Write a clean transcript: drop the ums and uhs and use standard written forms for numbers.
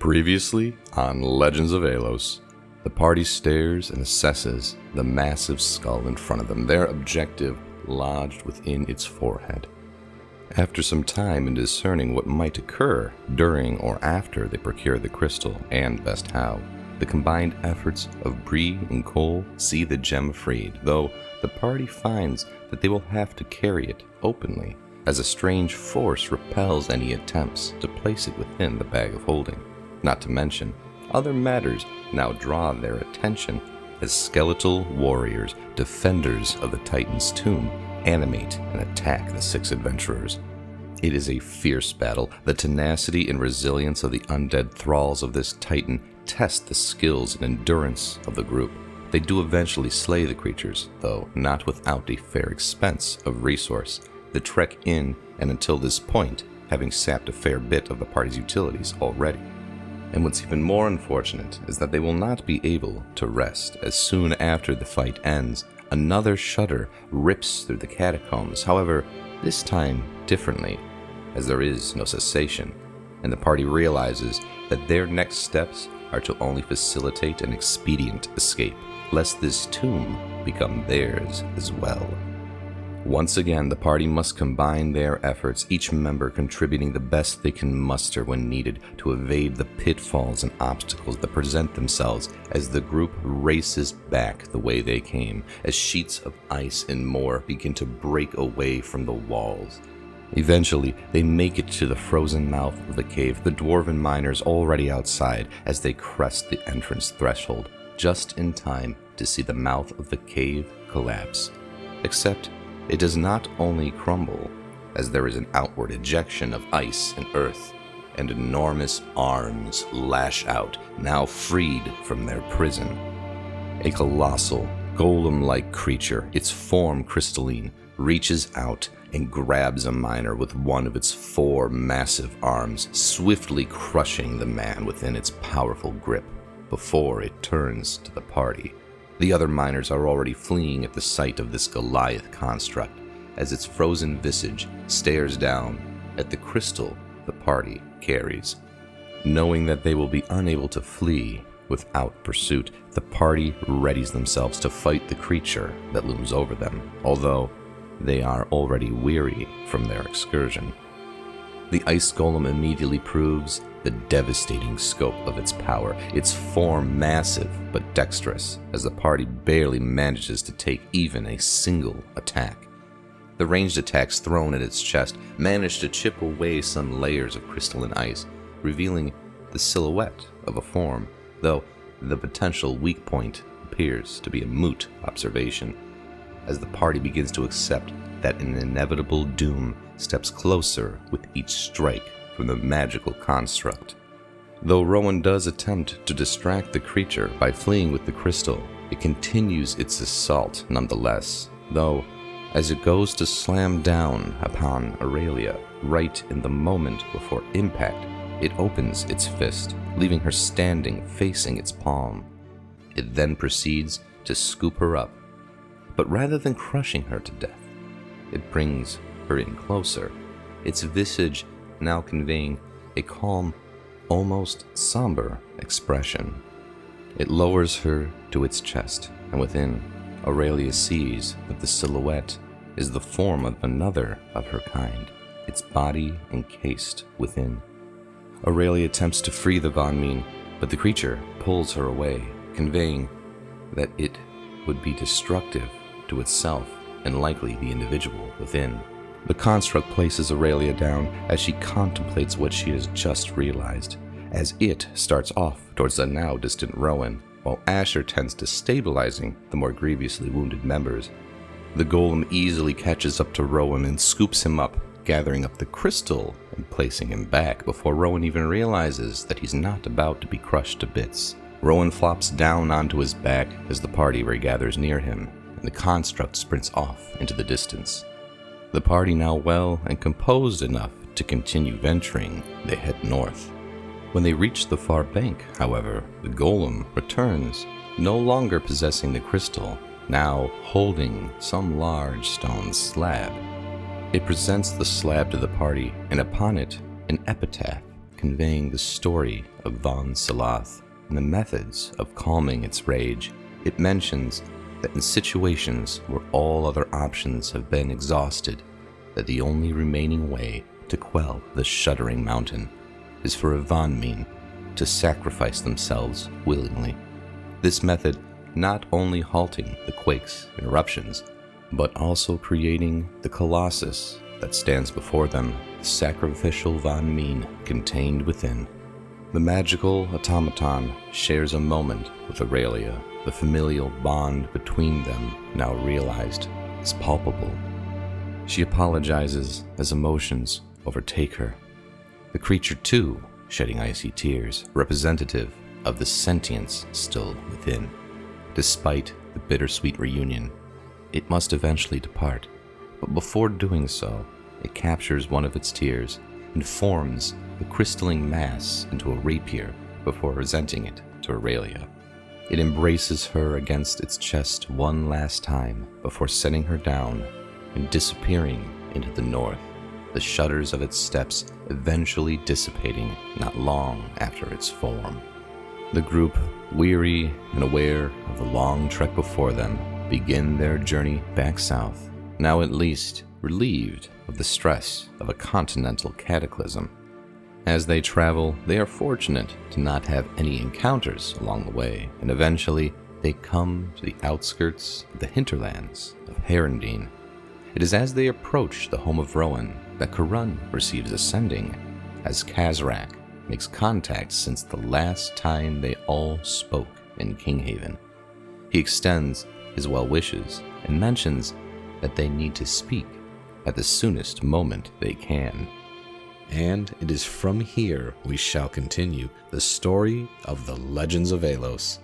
Previously on Legends of Aelos, the party stares and assesses the massive skull in front of them, their objective lodged within its forehead. After some time in discerning what might occur during or after they procure the crystal, and best how, the combined efforts of Bree and Cole see the gem freed, though the party finds that they will have to carry it openly, as a strange force repels any attempts to place it within the bag of holding. Not to mention, other matters now draw their attention as skeletal warriors, defenders of the Titan's tomb, animate and attack the six adventurers. It is a fierce battle. The tenacity and resilience of the undead thralls of this Titan test the skills and endurance of the group. They do eventually slay the creatures, though not without a fair expense of resource. The trek in and until this point having sapped a fair bit of the party's utilities already. And what's even more unfortunate is that they will not be able to rest, as soon after the fight ends, another shudder rips through the catacombs, however, this time differently, as there is no cessation, and the party realizes that their next steps are to only facilitate an expedient escape, lest this tomb become theirs as well. Once again, the party must combine their efforts, each member contributing the best they can muster when needed to evade the pitfalls and obstacles that present themselves as the group races back the way they came, as sheets of ice and more begin to break away from the walls. Eventually, they make it to the frozen mouth of the cave, the dwarven miners already outside as they crest the entrance threshold, just in time to see the mouth of the cave collapse. Except it does not only crumble, as there is an outward ejection of ice and earth, and enormous arms lash out, now freed from their prison. A colossal, golem-like creature, its form crystalline, reaches out and grabs a miner with one of its four massive arms, swiftly crushing the man within its powerful grip before it turns to the party. The other miners are already fleeing at the sight of this Goliath construct, as its frozen visage stares down at the crystal the party carries. Knowing that they will be unable to flee without pursuit, the party readies themselves to fight the creature that looms over them, although they are already weary from their excursion. The ice golem immediately proves the devastating scope of its power, its form massive but dexterous, as the party barely manages to take even a single attack. The ranged attacks thrown at its chest manage to chip away some layers of crystalline ice, revealing the silhouette of a form, though the potential weak point appears to be a moot observation, as the party begins to accept that an inevitable doom steps closer with each strike from the magical construct. Though Rowan does attempt to distract the creature by fleeing with the crystal, it continues its assault nonetheless, though as it goes to slam down upon Aurelia right in the moment before impact, it opens its fist, leaving her standing facing its palm. It then proceeds to scoop her up, but rather than crushing her to death, it brings her in closer, its visage now conveying a calm, almost somber expression. It lowers her to its chest, and within, Aurelia sees that the silhouette is the form of another of her kind, its body encased within. Aurelia attempts to free the Von Meen, but the creature pulls her away, conveying that it would be destructive to itself and likely the individual within. The construct places Aurelia down as she contemplates what she has just realized, as it starts off towards the now distant Rowan, while Asher tends to stabilizing the more grievously wounded members. The golem easily catches up to Rowan and scoops him up, gathering up the crystal and placing him back before Rowan even realizes that he's not about to be crushed to bits. Rowan flops down onto his back as the party regathers near him, and the construct sprints off into the distance. The party, now well and composed enough to continue venturing, they head north. When they reach the far bank, however, the golem returns, no longer possessing the crystal, now holding some large stone slab. It presents the slab to the party, and upon it, an epitaph conveying the story of Von Salath and the methods of calming its rage, it mentions that in situations where all other options have been exhausted, that the only remaining way to quell the shuddering mountain is for a Von Mien to sacrifice themselves willingly. This method not only halting the quakes and eruptions, but also creating the colossus that stands before them, the sacrificial Von Mien contained within. The magical automaton shares a moment with Aurelia, the familial bond between them now realized is palpable. She apologizes as emotions overtake her. The creature too, shedding icy tears, representative of the sentience still within. Despite the bittersweet reunion, it must eventually depart, but before doing so, it captures one of its tears and forms the crystalline mass into a rapier before presenting it to Aurelia. It embraces her against its chest one last time before setting her down and disappearing into the north, the shudders of its steps eventually dissipating not long after its form. The group, weary and aware of the long trek before them, begin their journey back south, now at least relieved of the stress of a continental cataclysm. As they travel, they are fortunate to not have any encounters along the way, and eventually they come to the outskirts of the hinterlands of Herendine. It is as they approach the home of Rowan that Karun receives a sending, as Kazrak makes contact since the last time they all spoke in Kinghaven. He extends his well wishes and mentions that they need to speak at the soonest moment they can. And it is from here we shall continue the story of the Legends of Aelos.